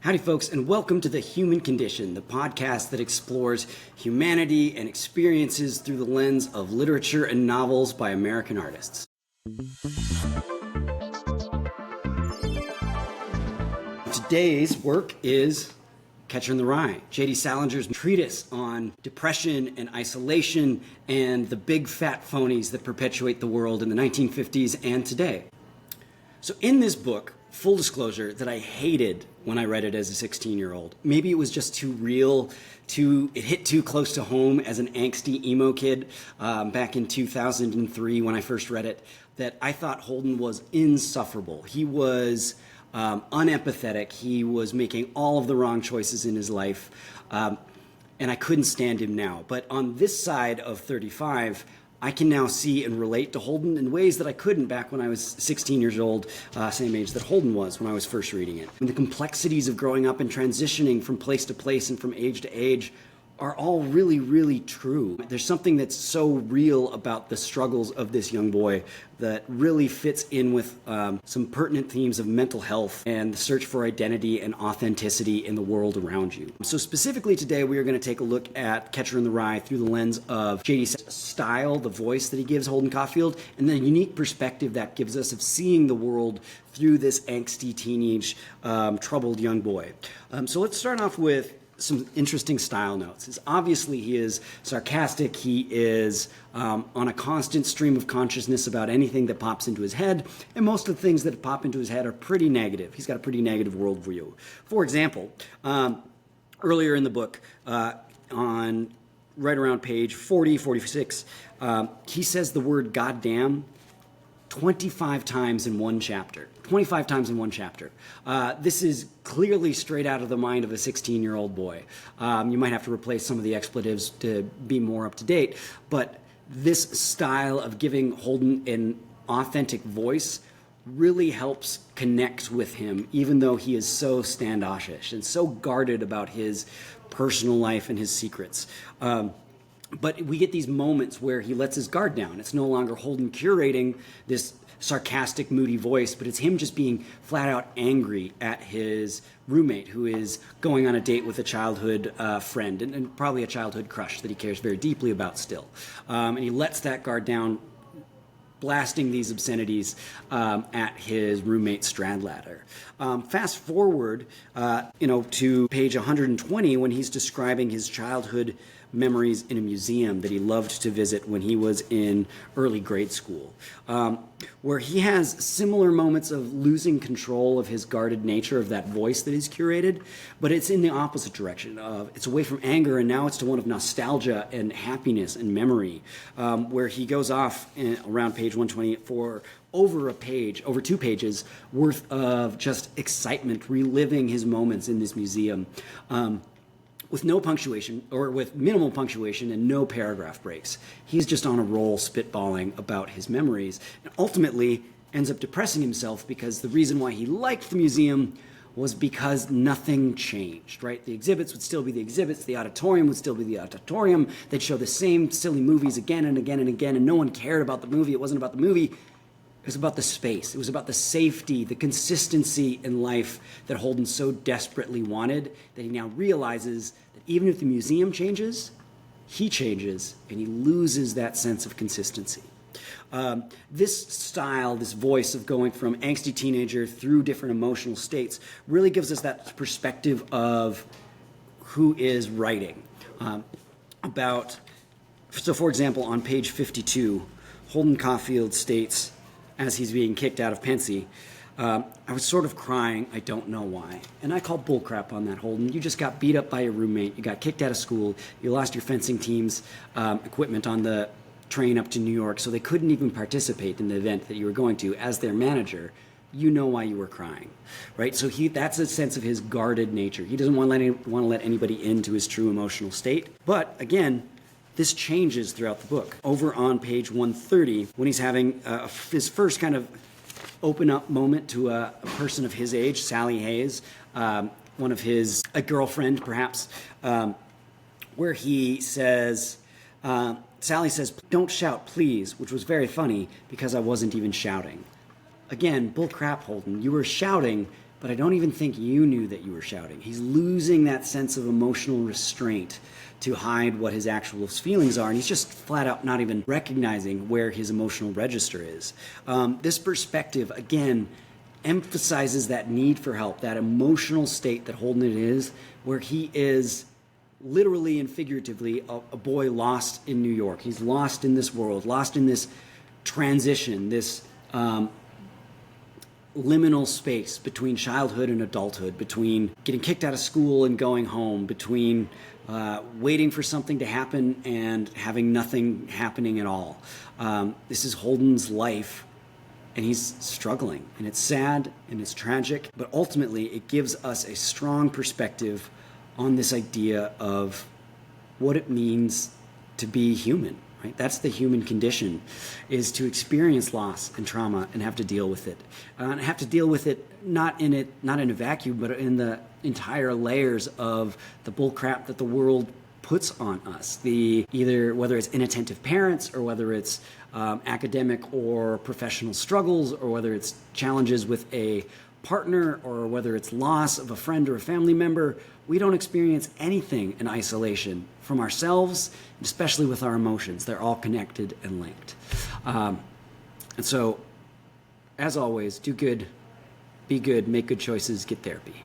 Howdy, folks, and welcome to The Human Condition, the podcast that explores humanity and experiences through the lens of literature and novels by American artists. Today's work is Catcher in the Rye, J.D. Salinger's treatise on depression and isolation and the big fat phonies that perpetuate the world in the 1950s and today. So in this book, full disclosure that I hated when I read it as a 16-year-old. Maybe it was just too real, it hit too close to home as an angsty emo kid back in 2003 when I first read it, that I thought Holden was insufferable. He was unempathetic. He was making all of the wrong choices in his life, and I couldn't stand him now. But on this side of 35, I can now see and relate to Holden in ways that I couldn't back when I was 16 years old, same age that Holden was when I was first reading it. And the complexities of growing up and transitioning from place to place and from age to age are all really, really true. There's something that's so real about the struggles of this young boy that really fits in with some pertinent themes of mental health and the search for identity and authenticity in the world around you. So specifically today, we are going to take a look at Catcher in the Rye through the lens of J.D.'s style, the voice that he gives Holden Caulfield, and the unique perspective that gives us of seeing the world through this angsty teenage, troubled young boy. So let's start off with some interesting style notes. Obviously, he is sarcastic. He is on a constant stream of consciousness about anything that pops into his head, and most of the things that pop into his head are pretty negative. He's got a pretty negative worldview. For example, earlier in the book, on right around page 40, 46, he says the word goddamn 25 times in one chapter. 25 times in one chapter. This is clearly straight out of the mind of a 16-year-old boy. You might have to replace some of the expletives to be more up to date, but this style of giving Holden an authentic voice really helps connect with him, even though he is so standoffish and so guarded about his personal life and his secrets. But we get these moments where he lets his guard down. It's no longer Holden curating this sarcastic, moody voice, but it's him just being flat out angry at his roommate who is going on a date with a childhood friend and probably a childhood crush that he cares very deeply about still. And he lets that guard down, blasting these obscenities at his roommate Stradlater. Fast forward, to page 120 when he's describing his childhood memories in a museum that he loved to visit when he was in early grade school, where he has similar moments of losing control of his guarded nature of that voice that he's curated, but it's in the opposite direction. It's away from anger, and now it's to one of nostalgia and happiness and memory, where he goes off around page 120 for over 2 pages worth of just excitement, reliving his moments in this museum. With no punctuation, or with minimal punctuation and no paragraph breaks. He's just on a roll spitballing about his memories, and ultimately ends up depressing himself because the reason why he liked the museum was because nothing changed, right? The exhibits would still be the exhibits, the auditorium would still be the auditorium, they'd show the same silly movies again and again and again, and no one cared about the movie. It wasn't about the movie. It was about the space. It was about the safety, the consistency in life that Holden so desperately wanted, that he now realizes that even if the museum changes, he changes, and he loses that sense of consistency. This style, this voice of going from angsty teenager through different emotional states really gives us that perspective of who is writing. So for example, on page 52, Holden Caulfield states, as he's being kicked out of Pensy, I was sort of crying, I don't know why. And I call bullcrap on that, Holden. You just got beat up by your roommate, you got kicked out of school, you lost your fencing team's equipment on the train up to New York, so they couldn't even participate in the event that you were going to. As their manager, you know why you were crying, right? So that's a sense of his guarded nature. He doesn't want to let anybody into his true emotional state. But again, this changes throughout the book. Over on page 130, when he's having his first kind of open up moment to a person of his age, Sally Hayes, a girlfriend perhaps, where he says, Sally says, "Don't shout, please," which was very funny because I wasn't even shouting. Again, bull crap, Holden. You were shouting but I don't even think you knew that you were shouting. He's losing that sense of emotional restraint to hide what his actual feelings are, and he's just flat out not even recognizing where his emotional register is. This perspective, again, emphasizes that need for help, that emotional state that Holden is, where he is literally and figuratively a boy lost in New York. He's lost in this world, lost in this transition, this liminal space between childhood and adulthood, between getting kicked out of school and going home, between waiting for something to happen and having nothing happening at all. This is Holden's life, and he's struggling, and it's sad and it's tragic, but ultimately it gives us a strong perspective on this idea of what it means to be human. Right? That's the human condition, is to experience loss and trauma and have to deal with it. And have to deal with it not in a vacuum, but in the entire layers of the bullcrap that the world puts on us. Whether it's inattentive parents, or whether it's academic or professional struggles, or whether it's challenges with a partner, or whether it's loss of a friend or a family member. We don't experience anything in isolation from ourselves, especially with our emotions. They're all connected and linked. And so, as always, do good, be good, make good choices, get therapy.